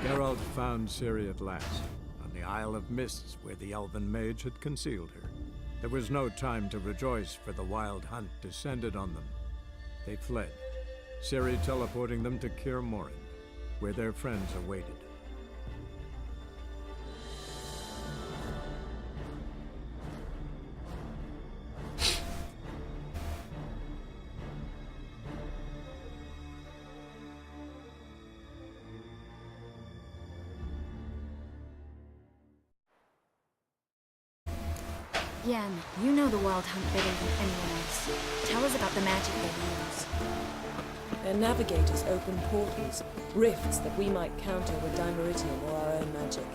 Geralt found Ciri at last, on the Isle of Mists where the elven mage had concealed her. There was no time to rejoice, for the wild hunt descended on them. They fled, Ciri teleporting them to Kaer Morhen, where their friends awaited. Yen, you know the Wild Hunt better than anyone else. Tell us about the magic they use. Their navigators open portals, rifts that we might counter with Dimeritium or our own magic.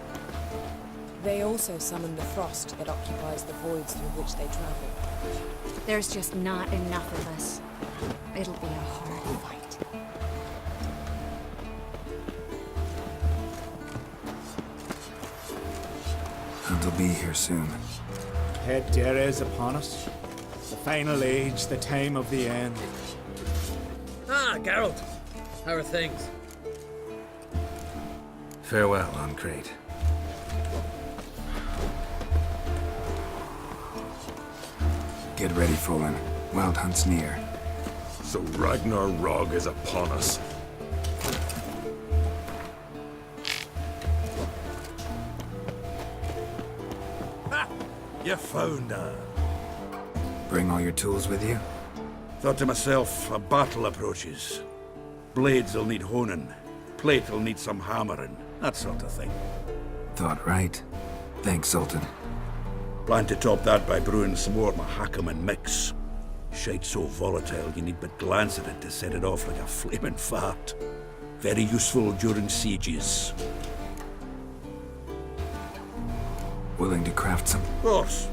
They also summon the frost that occupies the voids through which they travel. There's just not enough of us. It'll be a hard fight. Hunt'll be here soon. Head Dere is upon us. The final age, the time of the end. Ah, Geralt. How are things? Farewell, Ancrate. Get ready, Fullen. Wild Hunt's near. So Ragnarok is upon us. Ha! You found her. Bring all your tools with you? Thought to myself, a battle approaches. Blades will need honing. Plate will need some hammering. That sort of thing. Thought right. Thanks, Sultan. Plan to top that by brewing some more Mahakaman mix. Shite so volatile you need but glance at it to set it off like a flaming fart. Very useful during sieges. Willing to craft some? Of course.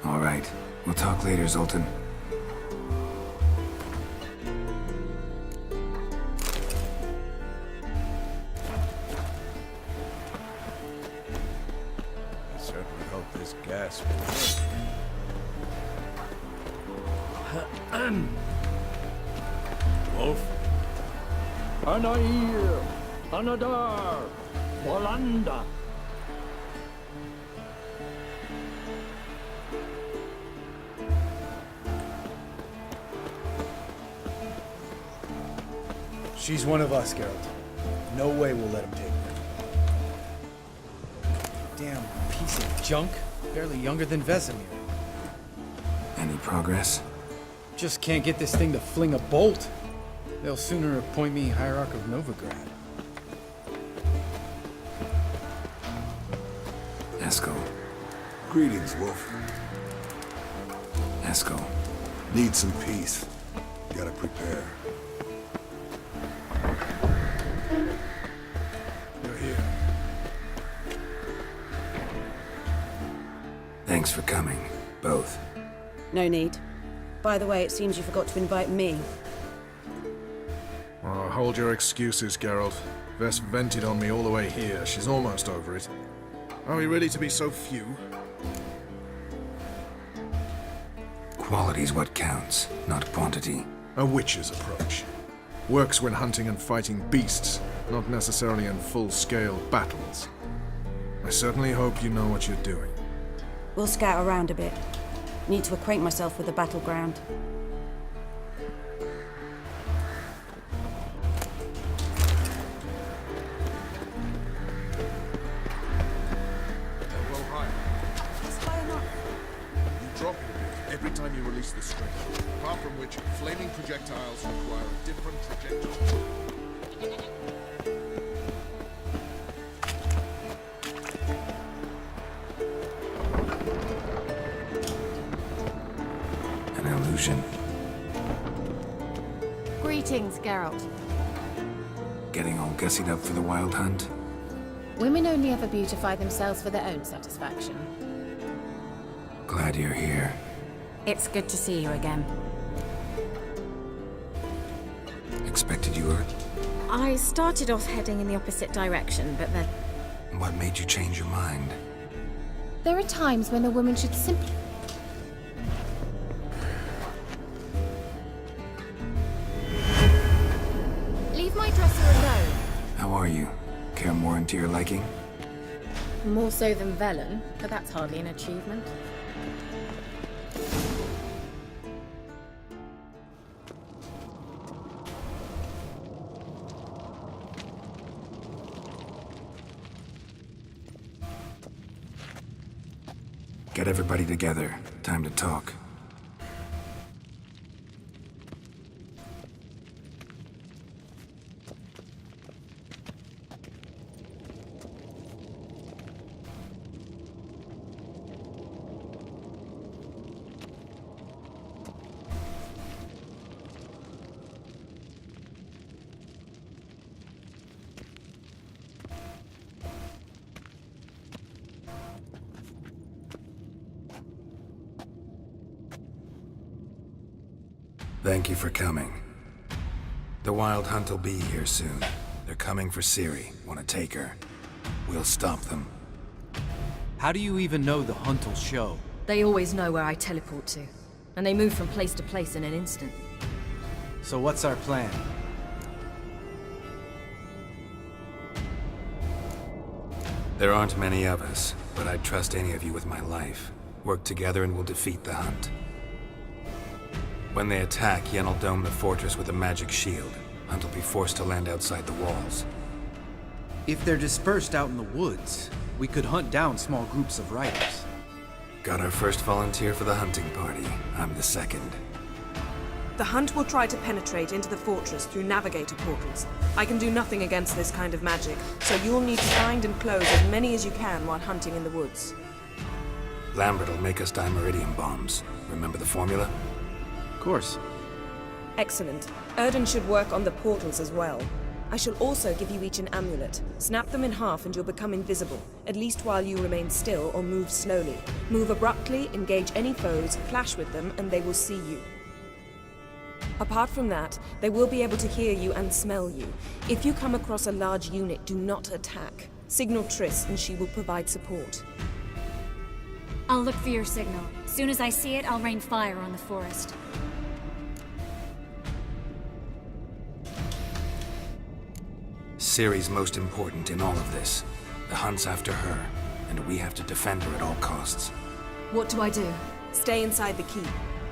All right. We'll talk later, Zoltan. I certainly hope this gas will... Wolf? Anair! Anadar! Bolanda! She's one of us, Geralt. No way we'll let him take her. Damn piece of junk. Barely younger than Vesemir. Any progress? Just can't get this thing to fling a bolt. They'll sooner appoint me Hierarch of Novigrad. Eskel. Greetings, Wolf. Eskel. Need some peace. Gotta prepare. You're here. Thanks for coming, both. No need. By the way, it seems you forgot to invite me. Oh, hold your excuses, Geralt. Vess vented on me all the way here. She's almost over it. Are we ready to be so few? Quality's what counts, not quantity. A witch's approach. Works when hunting and fighting beasts, not necessarily in full-scale battles. I certainly hope you know what you're doing. We'll scout around a bit. Need to acquaint myself with the battleground. Well, high. It's high enough. You drop it a bit every time you release the string, apart from which flaming projectiles require a different trajectory. An illusion. Greetings, Geralt. Getting all gussied up for the wild hunt? Women only ever beautify themselves for their own satisfaction. Glad you're here. It's good to see you again. Expected you were. I started off heading in the opposite direction, but then... What made you change your mind? There are times when a woman should simply... Leave my dresser alone. How are you? Care more into your liking? More so than Velen, but that's hardly an achievement. Get everybody together. Time to talk. Thank you for coming. The Wild Hunt will be here soon. They're coming for Ciri. Want to take her? We'll stop them. How do you even know the hunt will show? They always know where I teleport to. And they move from place to place in an instant. So what's our plan? There aren't many of us, but I'd trust any of you with my life. Work together and we'll defeat the Hunt. When they attack, Yen will dome the fortress with a magic shield. Hunt will be forced to land outside the walls. If they're dispersed out in the woods, we could hunt down small groups of riders. Got our first volunteer for the hunting party. I'm the second. The Hunt will try to penetrate into the fortress through navigator portals. I can do nothing against this kind of magic, so you'll need to find and close as many as you can while hunting in the woods. Lambert will make us dimeridium bombs. Remember the formula? Of course. Excellent. Erden should work on the portals as well. I shall also give you each an amulet. Snap them in half and you'll become invisible, at least while you remain still or move slowly. Move abruptly, engage any foes, clash with them, and they will see you. Apart from that, they will be able to hear you and smell you. If you come across a large unit, do not attack. Signal Triss and she will provide support. I'll look for your signal. As soon as I see it, I'll rain fire on the forest. Ciri's most important in all of this. The Hunt's after her, and we have to defend her at all costs. What do I do? Stay inside the keep.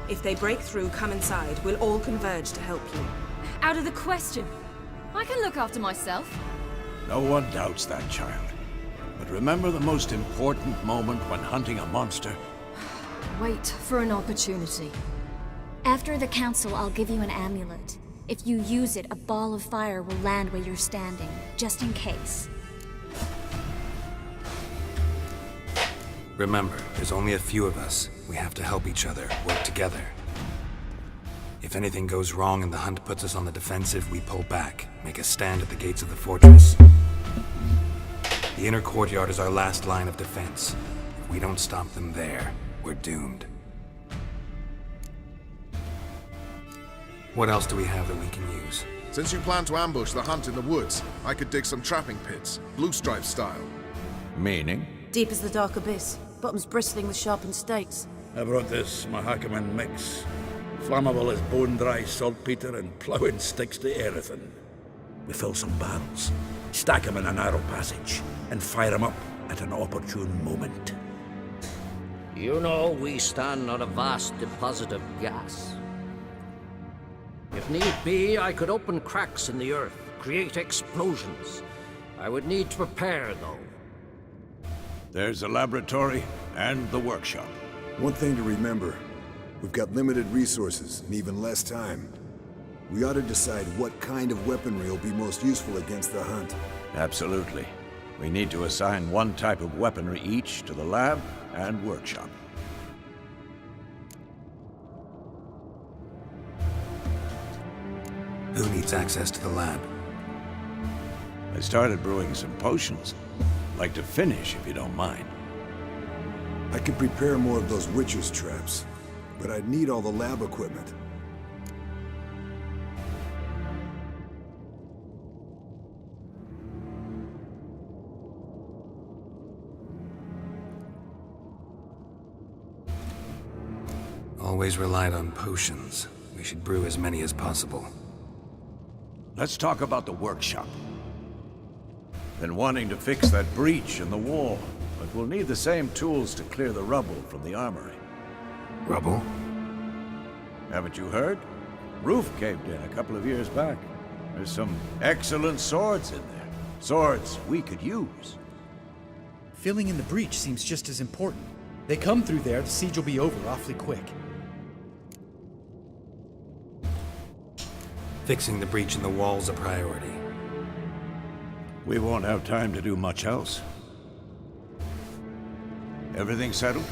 If they break through, come inside. We'll all converge to help you. Out of the question. I can look after myself. No one doubts that, child. But remember the most important moment when hunting a monster? Wait for an opportunity. After the council, I'll give you an amulet. If you use it, a ball of fire will land where you're standing, just in case. Remember, there's only a few of us. We have to help each other, work together. If anything goes wrong and the Hunt puts us on the defensive, we pull back, make a stand at the gates of the fortress. The inner courtyard is our last line of defense. If we don't stop them there, we're doomed. What else do we have that we can use? Since you plan to ambush the Hunt in the woods, I could dig some trapping pits, blue stripe style. Meaning? Deep as the dark abyss. Bottoms bristling with sharpened stakes. I brought this Mahakaman mix. Flammable as bone-dry saltpeter and ploughing sticks to everything. We fill some barrels, stack them in a narrow passage, and fire them up at an opportune moment. You know, we stand on a vast deposit of gas. If need be, I could open cracks in the earth, create explosions. I would need to prepare, though. There's the laboratory and the workshop. One thing to remember, we've got limited resources and even less time. We ought to decide what kind of weaponry will be most useful against the Hunt. Absolutely. We need to assign one type of weaponry each to the lab and workshop. Who needs access to the lab? I started brewing some potions. Like to finish, if you don't mind. I can prepare more of those witches' traps, but I'd need all the lab equipment. Always relied on potions. We should brew as many as possible. Let's talk about the workshop. Been wanting to fix that breach in the wall, but we'll need the same tools to clear the rubble from the armory. Rubble? Haven't you heard? Roof caved in a couple of years back. There's some excellent swords in there. Swords we could use. Filling in the breach seems just as important. They come through there, the siege will be over awfully quick. Fixing the breach in the wall's a priority. We won't have time to do much else. Everything settled?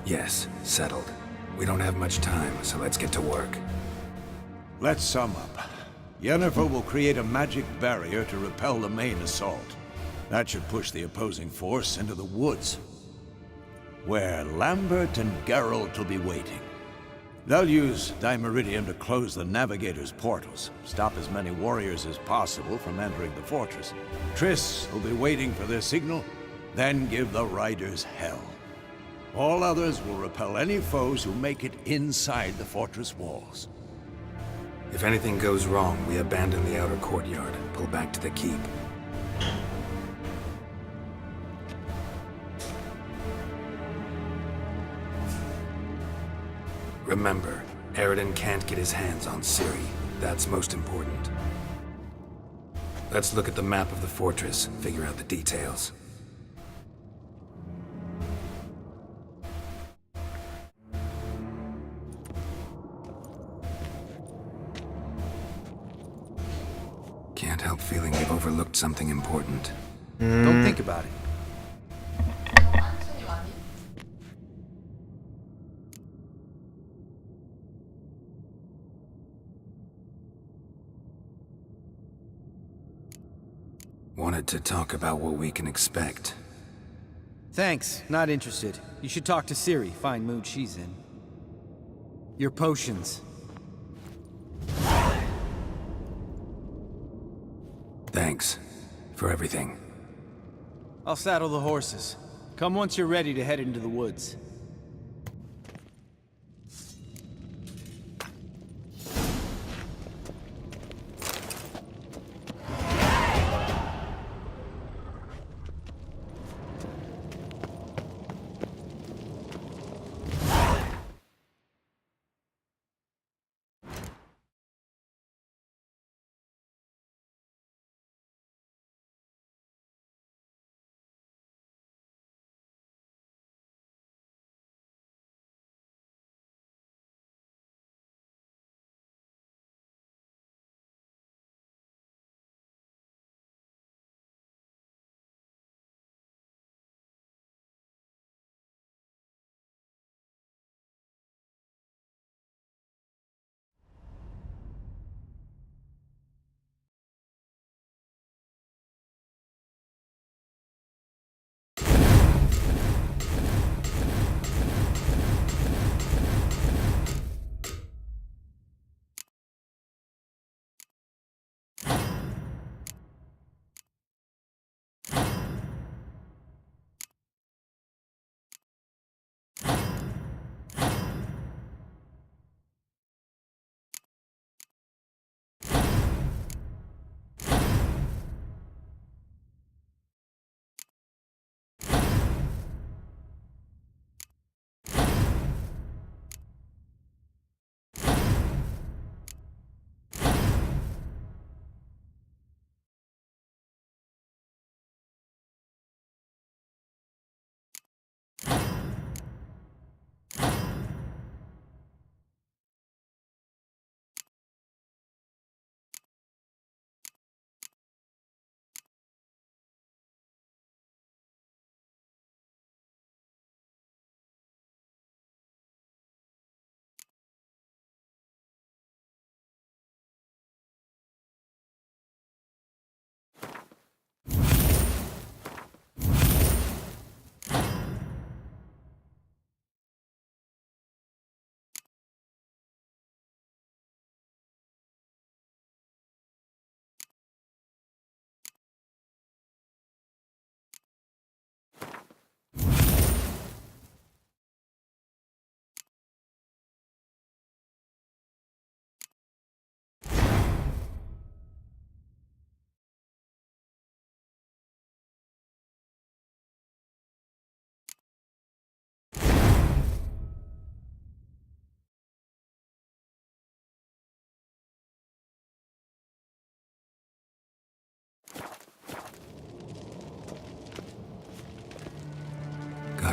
Yes, settled. We don't have much time, so let's get to work. Let's sum up. Yennefer will create a magic barrier to repel the main assault. That should push the opposing force into the woods, where Lambert and Geralt will be waiting. They'll use Dimeridium to close the Navigator's portals, stop as many warriors as possible from entering the fortress. Triss will be waiting for their signal, then give the riders hell. All others will repel any foes who make it inside the fortress walls. If anything goes wrong, we abandon the outer courtyard, pull back to the keep. Remember, Eridan can't get his hands on Ciri. That's most important. Let's look at the map of the fortress, figure out the details. Can't help feeling we've overlooked something important. Don't think about it. Wanted to talk about what we can expect. Thanks, not interested. You should talk to Ciri, fine mood she's in. Your potions. Thanks for everything. I'll saddle the horses. Come once you're ready to head into the woods.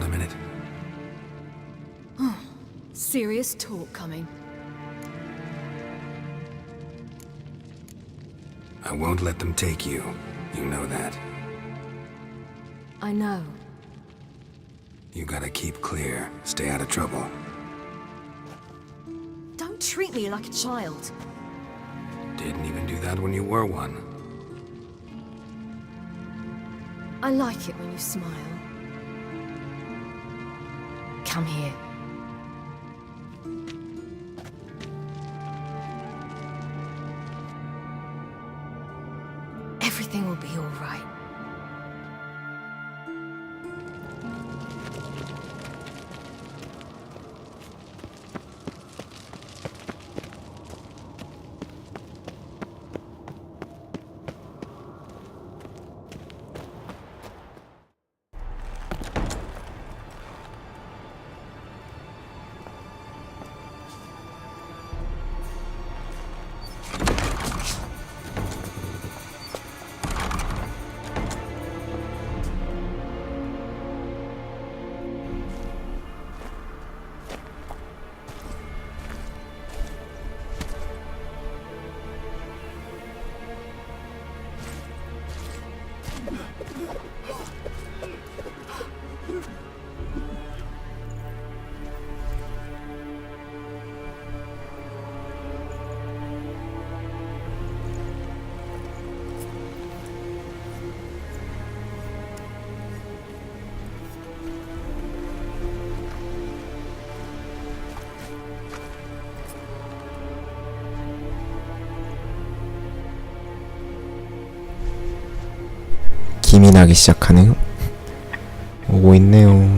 a minute? Serious talk coming. I won't let them take you. You know that. I know. You gotta keep clear. Stay out of trouble. Don't treat me like a child. Didn't even do that when you were one. I like it when you smile. Come here. Everything will be all right. 김이 나기 시작하네요. 오고 있네요.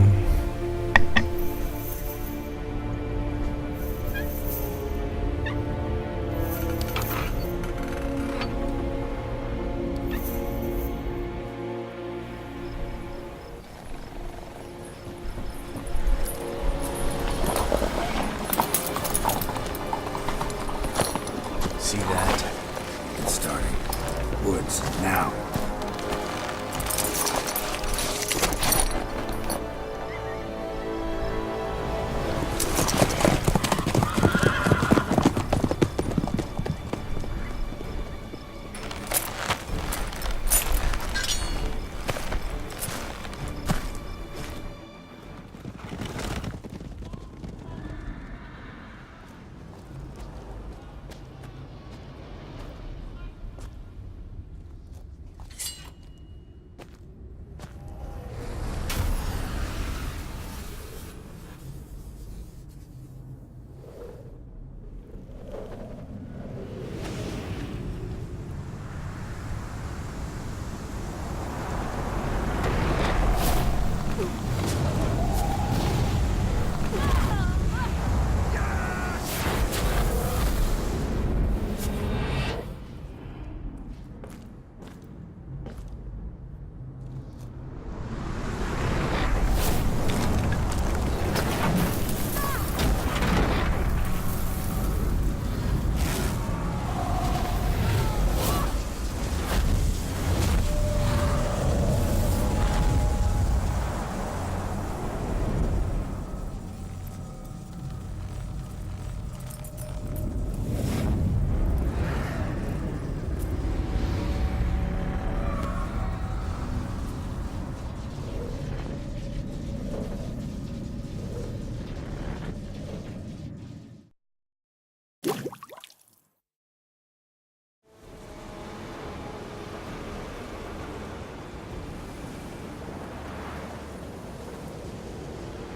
See that? It's starting. Woods, now.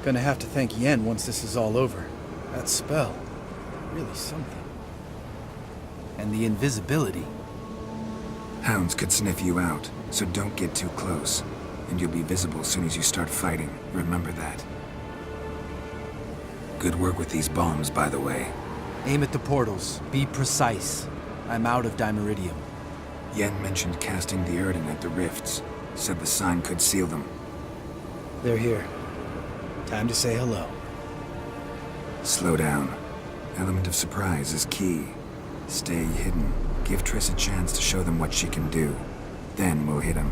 Gonna have to thank Yen once this is all over. That spell, really something. And the invisibility. Hounds could sniff you out, so don't get too close. And you'll be visible as soon as you start fighting. Remember that. Good work with these bombs, by the way. Aim at the portals. Be precise. I'm out of dimeridium. Yen mentioned casting the Erden at the rifts. Said the sign could seal them. They're here. Time to say hello. Slow down. Element of surprise is key. Stay hidden. Give Triss a chance to show them what she can do. Then we'll hit him.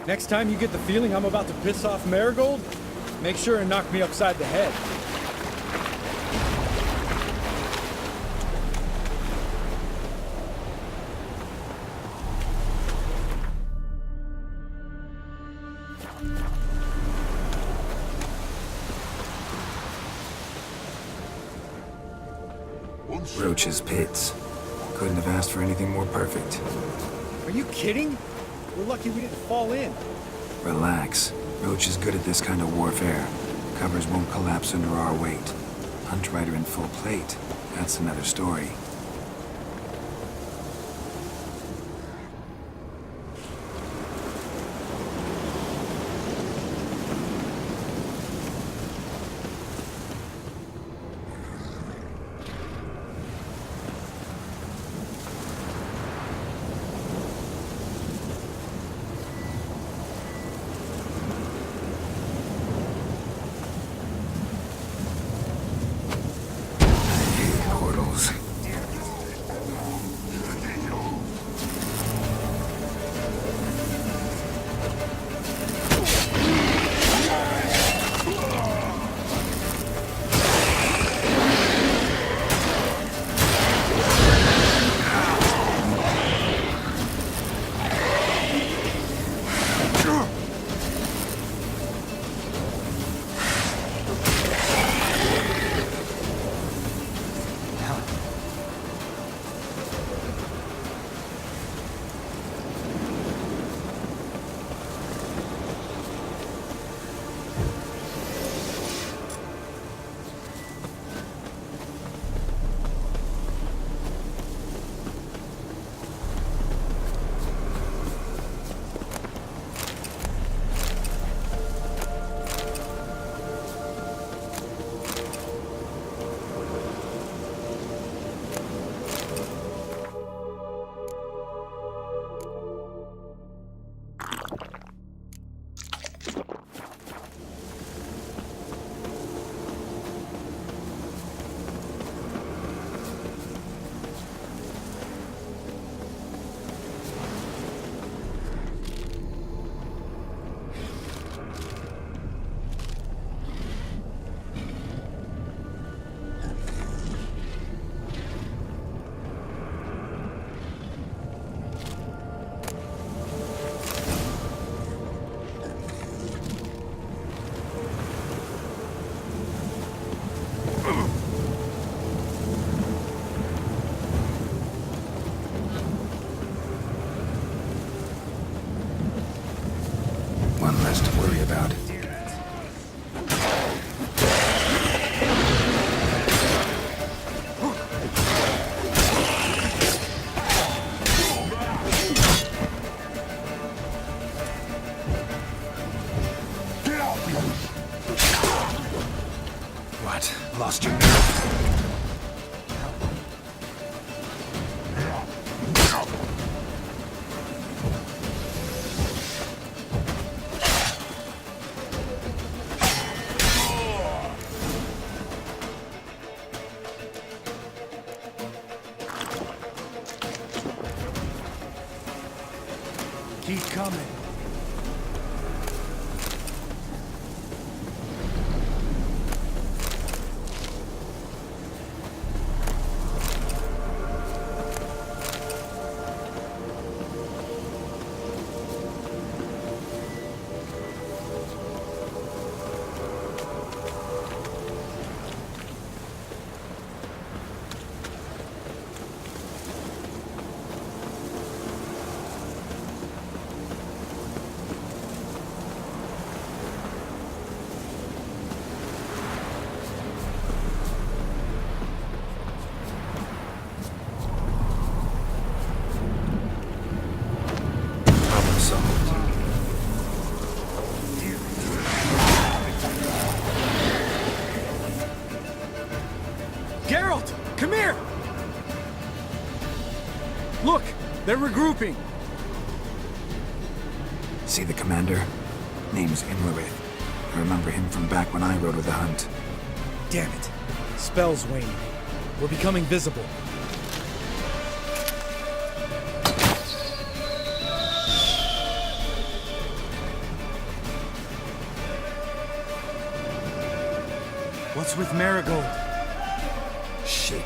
Next time you get the feeling I'm about to piss off Marigold, make sure and knock me upside the head. Roach's pits. Couldn't have asked for anything more perfect. Are you kidding? We're lucky we didn't fall in. Relax. Roach is good at this kind of warfare. Covers won't collapse under our weight. Hunt Rider in full plate. That's another story. One less to worry about. What? Lost your nerve? Keep coming. Geralt, come here! Look, they're regrouping. See the commander? Name's Imlerith. I remember him from back when I rode with the Hunt. Damn it. Spell's waning. We're becoming visible. What's with Marigold? Shit.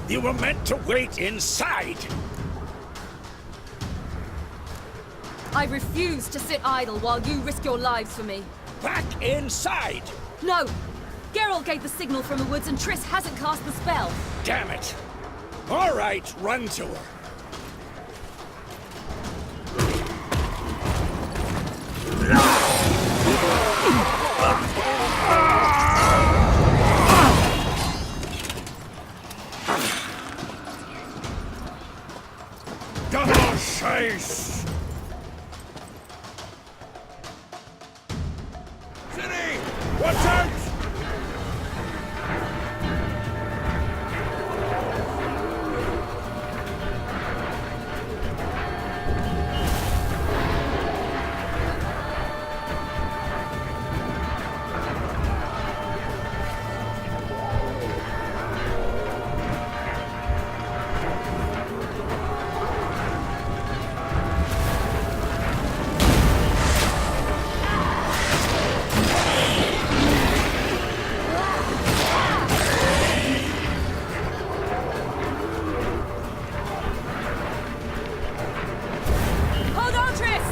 You were meant to wait inside! I refuse to sit idle while you risk your lives for me. Back inside! No! Geralt gave the signal from the woods and Triss hasn't cast the spell. Damn it! All right, run to her. Double chase! City! Watch out! Hold on, Triss!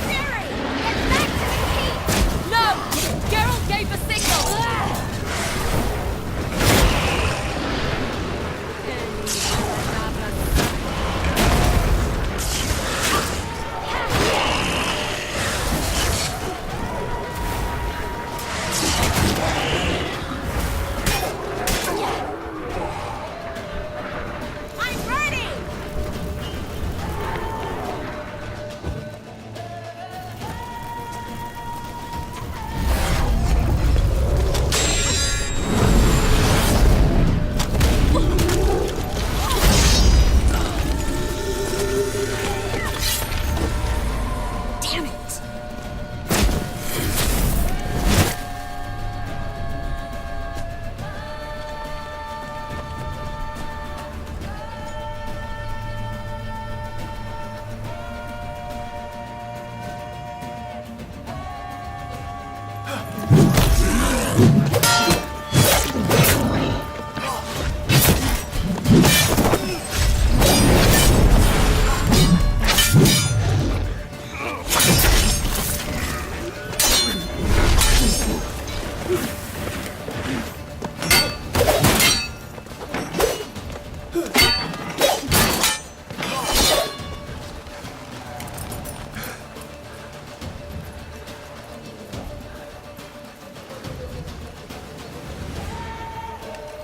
Ciri! Get back to the keep! No! Geralt gave the signal! I'm ready! Damn it!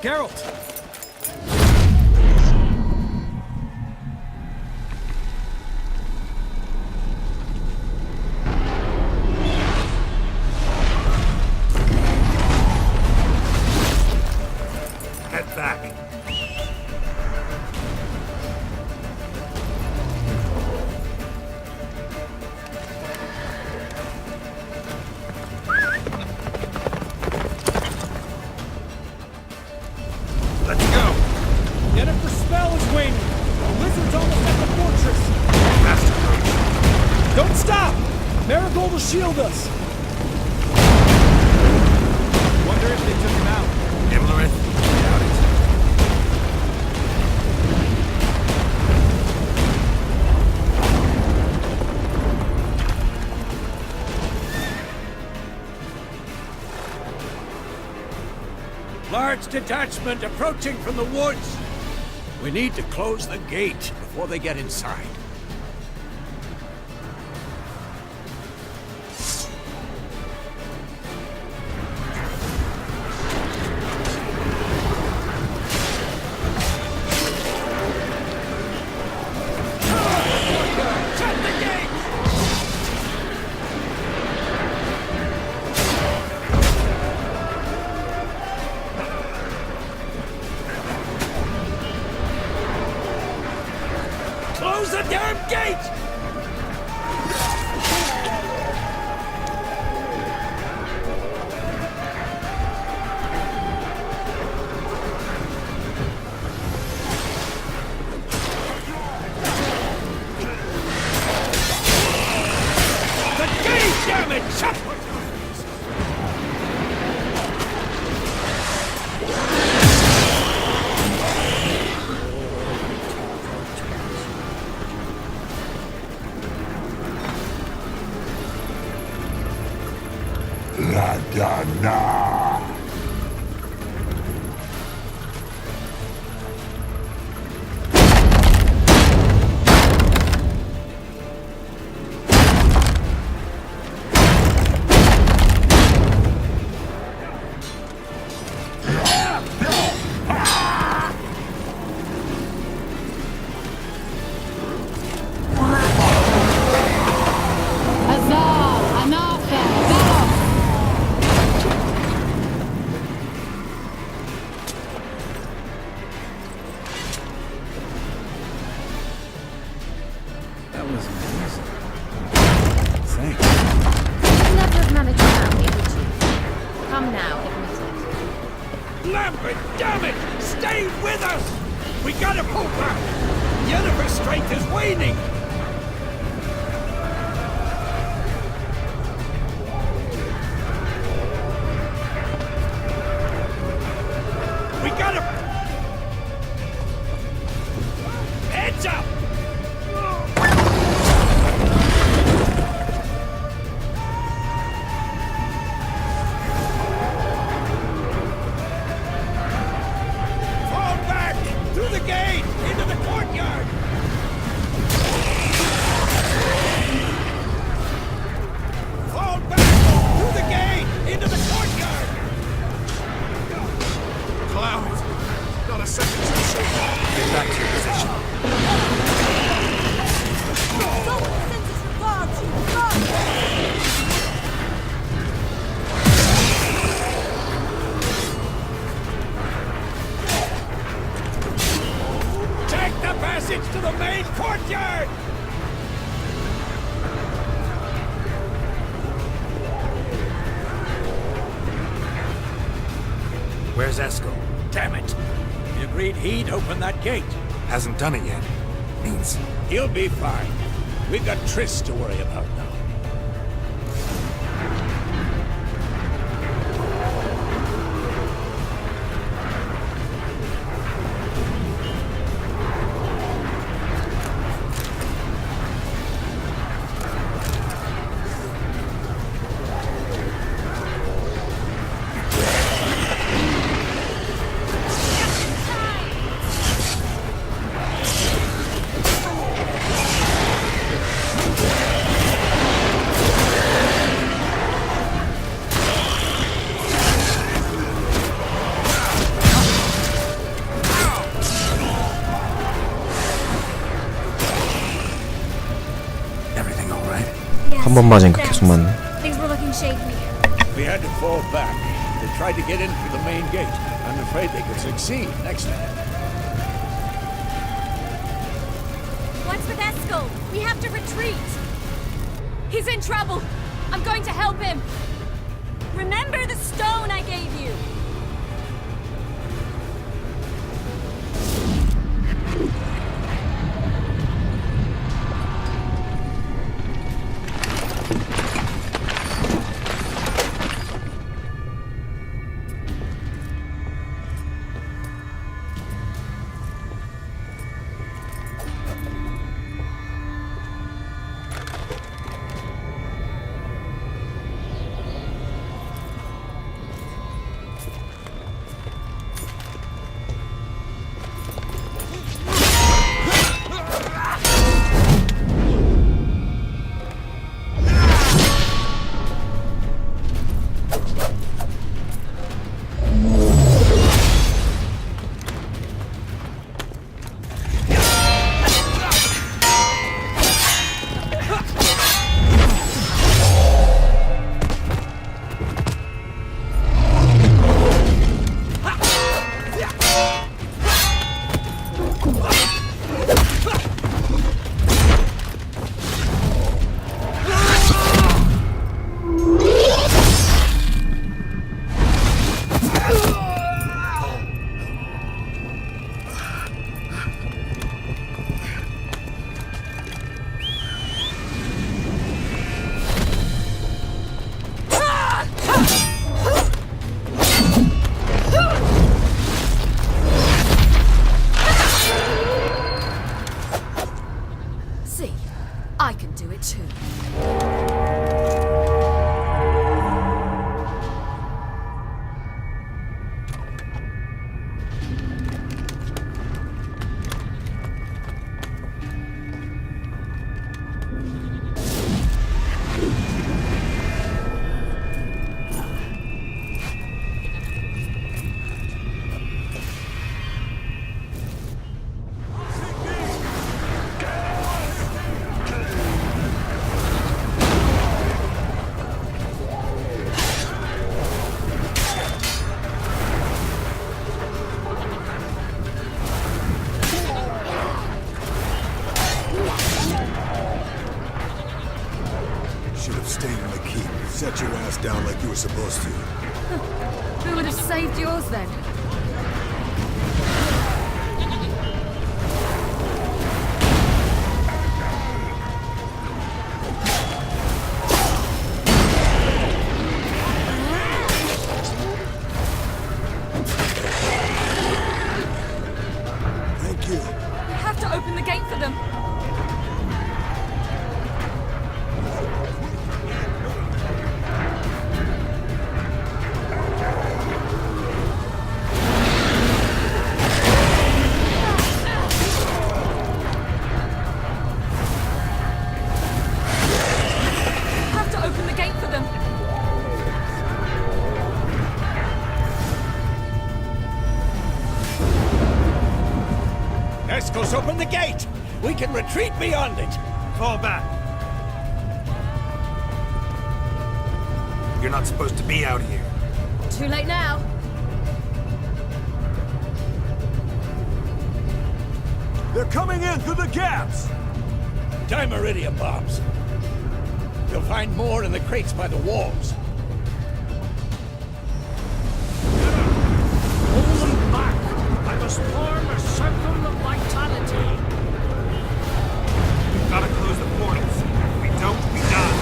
Geralt! Head back. Let's go. Get up, the spell is waning! The lizard's almost at the fortress! Fast approach. Don't stop! Marigold will shield us! Wonder if they took him out. Imlerith? Doubt it. Large detachment approaching from the woods. We need to close the gate before they get inside. Shut the gate! That was amazing. Thanks. You'd never have managed without me, would you? Come now, admit it. Lambert, damn it! Stay with us! We gotta pull back! Yennefer's strength is waning! We gotta... Heads up! Fall back! Through the gate! Into the courtyard! Fall back! Through the gate! Into the courtyard! Cloud! Not a second too soon. Get back to your position. Take the passage to the main courtyard! Where's Eskel? Damn it! We agreed he'd open that gate. Hasn't done it yet. Means He'll be fine. We've got Triss to worry about now. everything all right? 한 번 맞으니까 계속 맞네. Things were looking shaky. We had to fall back. They tried to get in through the main gate. I'm afraid they could succeed next time. What's with Eskel? We have to retreat. He's in trouble. I'm going to help him. Remember the stone I gave you. you were supposed to. Who would have saved yours then? Thank you. We have to open the gate for them. Escos, open the gate! We can retreat beyond it! Fall back. You're not supposed to be out here. Too late now. They're coming in through the gaps! Dimeridium bombs. You'll find more in the crates by the walls. Hold them back! I must form a circle of vitality. We've got to close the portals. If we don't, we die.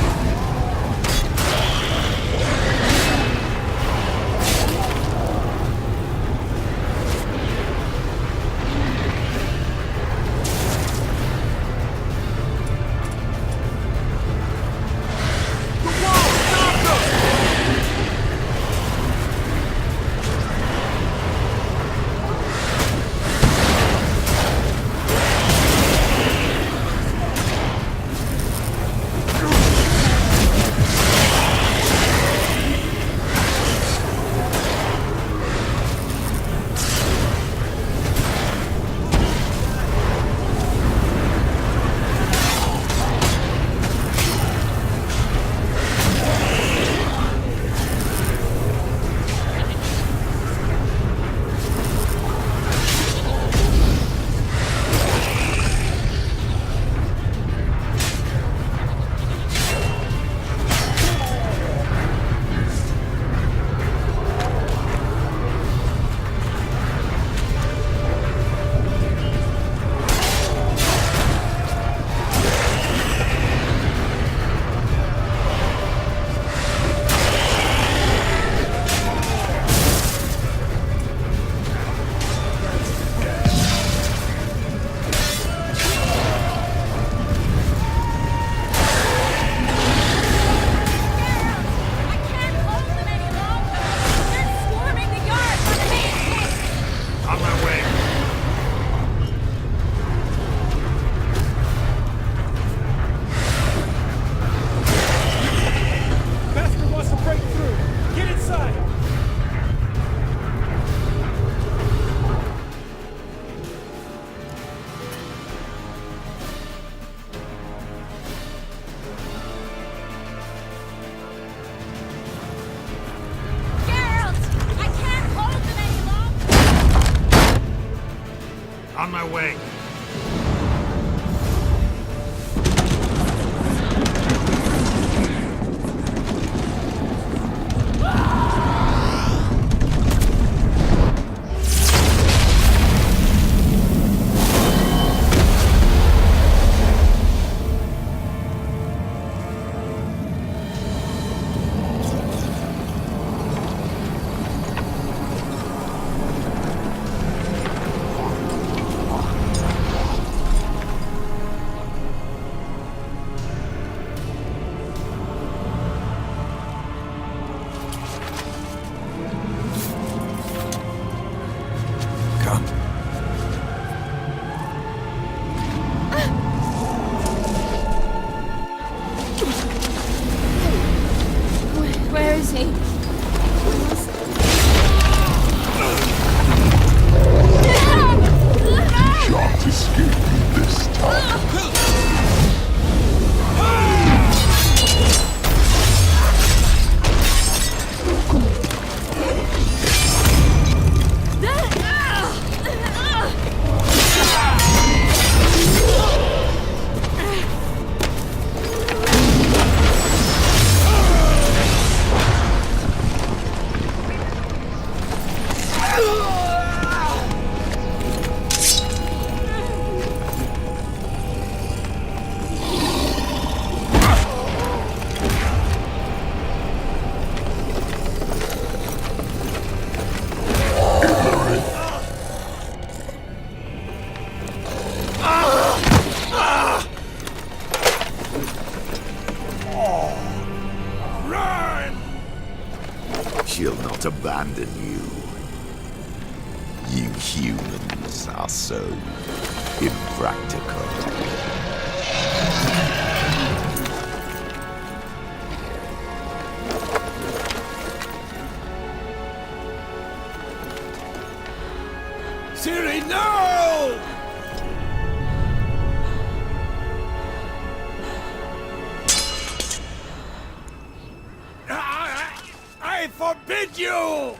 On my way. Where is he? Shan't escape me this time. She'll not abandon you. You humans are so impractical. Siri, no! I forbid you!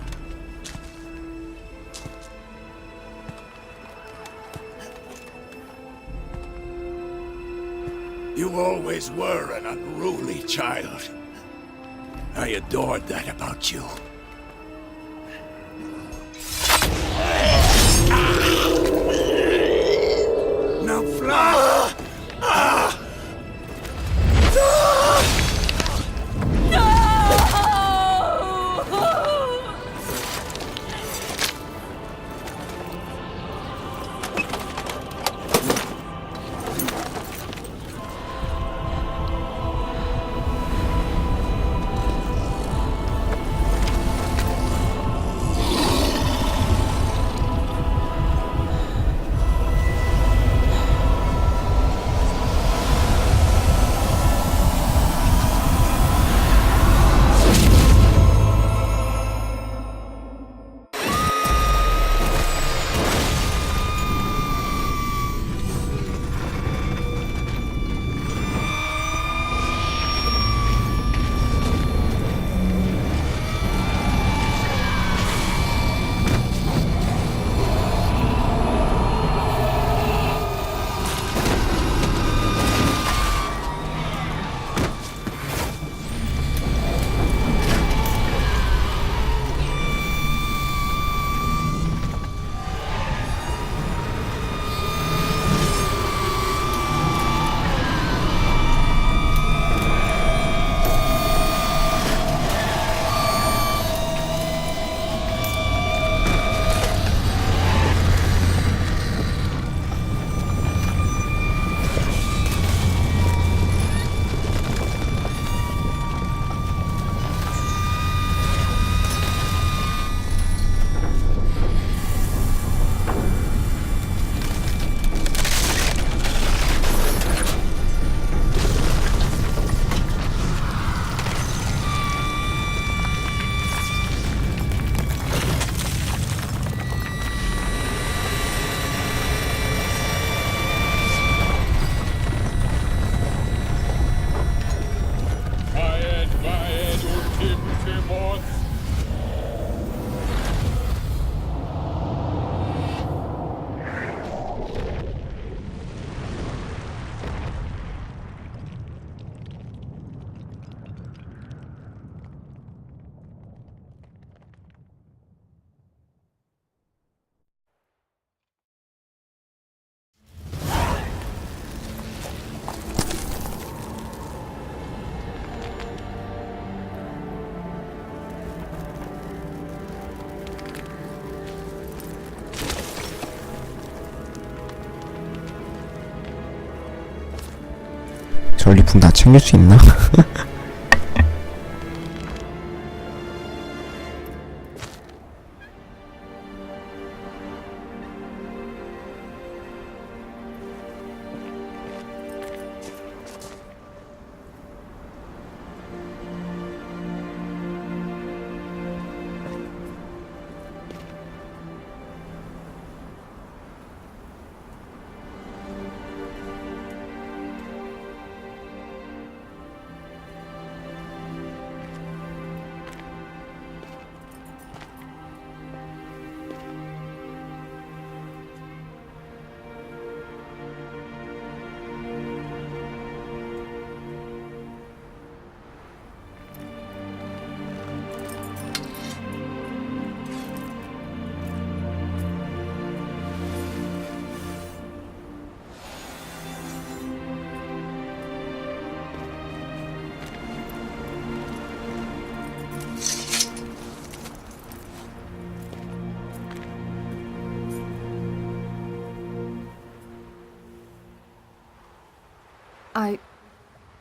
You always were an unruly child. I adored that about you. Now fly! 전리품 다 챙길 수 있나?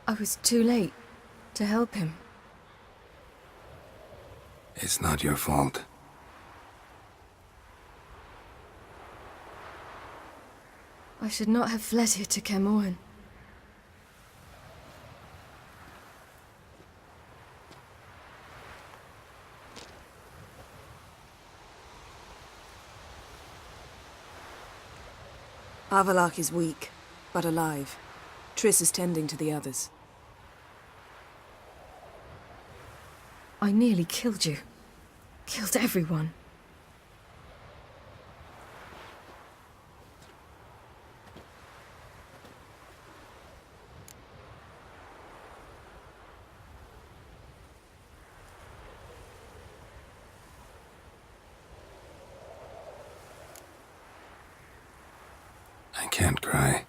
I was too late to help him. It's not your fault. I should not have fled here to Camoran. Avalak is weak, but alive. Triss is tending to the others. I nearly killed you. Killed everyone. I can't cry.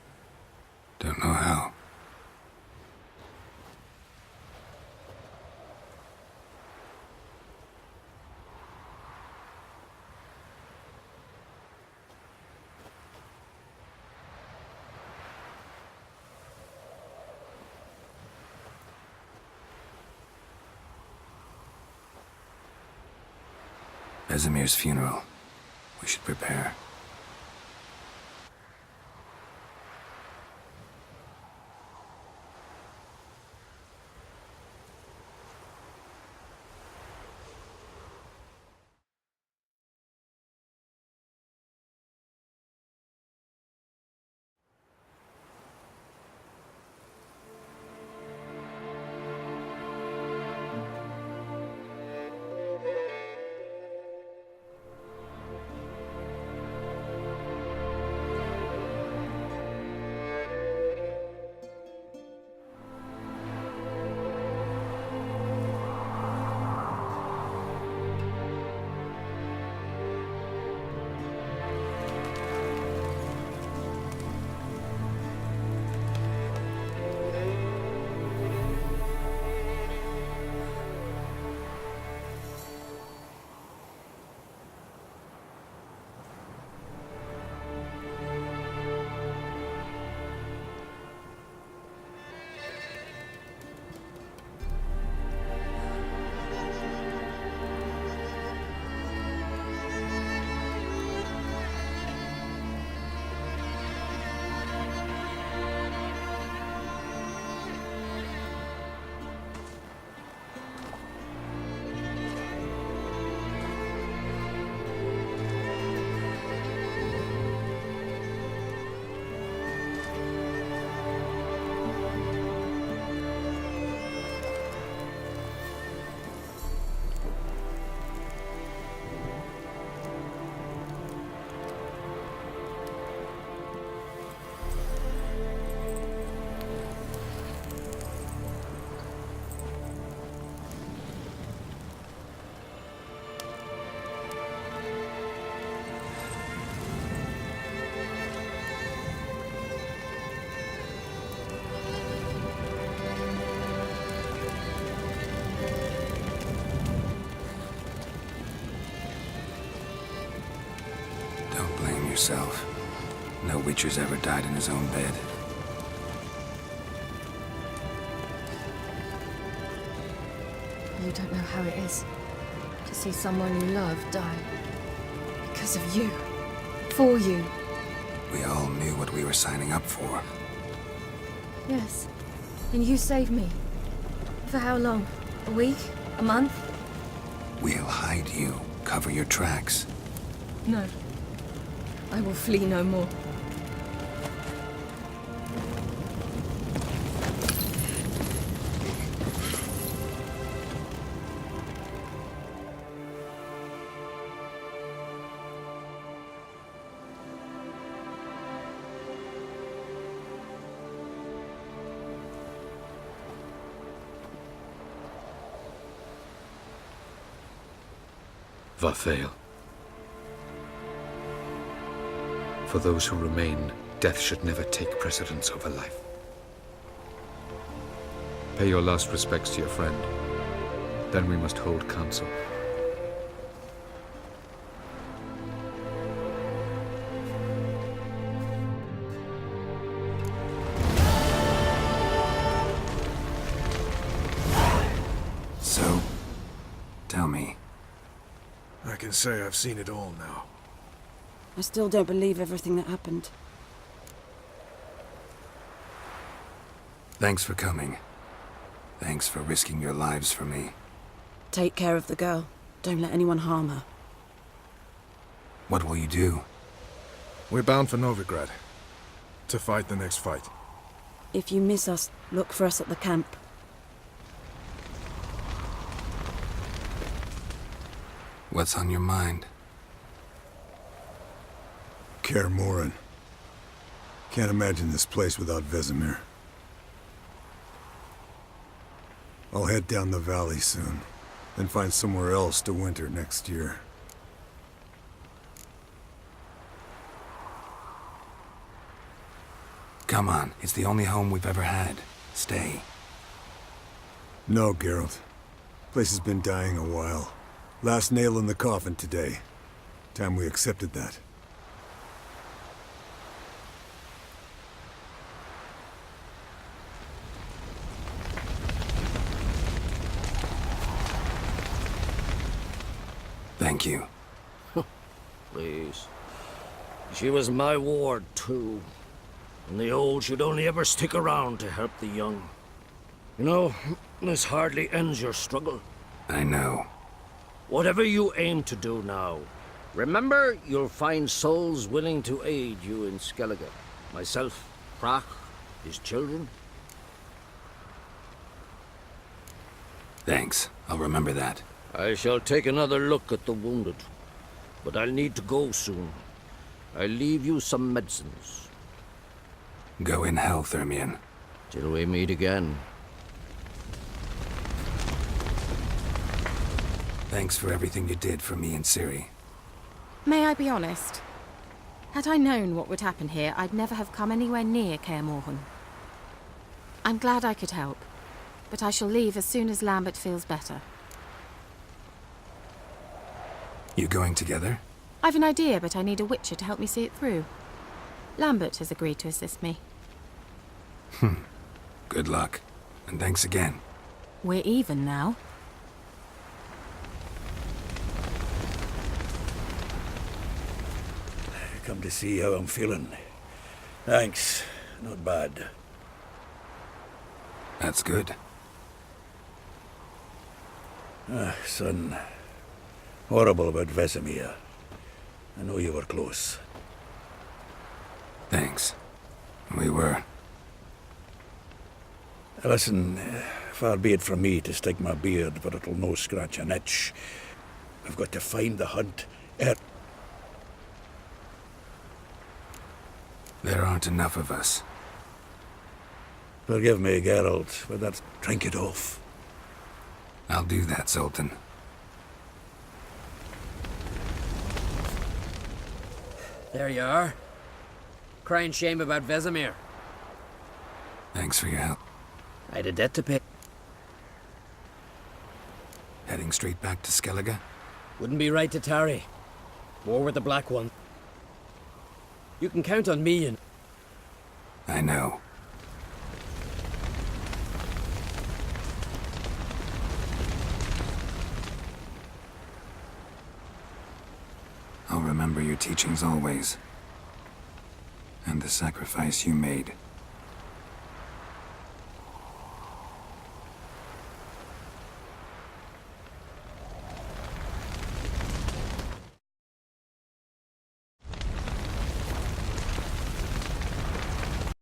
Don't know how. Vesemir's funeral. We should prepare. Yourself. No Witcher's ever died in his own bed. You don't know how it is to see someone you love die. Because of you. For you. We all knew what we were signing up for. Yes. And you saved me. For how long? A week? A month? We'll hide you. Cover your tracks. No. I will flee no more. Varthael. For those who remain, death should never take precedence over life. Pay your last respects to your friend. Then we must hold council. So, tell me, I can say I've seen it all now. I still don't believe everything that happened. Thanks for coming. Thanks for risking your lives for me. Take care of the girl. Don't let anyone harm her. What will you do? We're bound for Novigrad. To fight the next fight. If you miss us, look for us at the camp. What's on your mind? Kaer Morhen. Can't imagine this place without Vesemir. I'll head down the valley soon, then find somewhere else to winter next year. Come on, it's the only home we've ever had. Stay. No, Geralt. Place has been dying a while. Last nail in the coffin today. Time we accepted that. Thank you. Please. She was my ward, too. And the old should only ever stick around to help the young. You know, this hardly ends your struggle. I know. Whatever you aim to do now, remember you'll find souls willing to aid you in Skellige. Myself, Prach, his children. Thanks. I'll remember that. I shall take another look at the wounded. But I'll need to go soon. I'll leave you some medicines. Go in health, Ermion. Till we meet again. Thanks for everything you did for me and Ciri. May I be honest? Had I known what would happen here, I'd never have come anywhere near Kaer Morhen. I'm glad I could help, but I shall leave as soon as Lambert feels better. You going together? I've an idea, but I need a witcher to help me see it through. Lambert has agreed to assist me. Good luck. And thanks again. We're even now. Come to see how I'm feeling. Thanks. Not bad. That's good. Son. Horrible about Vesemir. I know you were close. Thanks. We were. Listen, far be it from me to stick my beard, but it'll no scratch an itch. I've got to find the hunt. There aren't enough of us. Forgive me, Geralt, but that's drink it off. I'll do that, Sultan. There you are. Crying shame about Vesemir. Thanks for your help. I had a debt to pay. Heading straight back to Skellige? Wouldn't be right to tarry. War with the Black One. You can count on me and... I know. I'll remember your teachings always. And the sacrifice you made.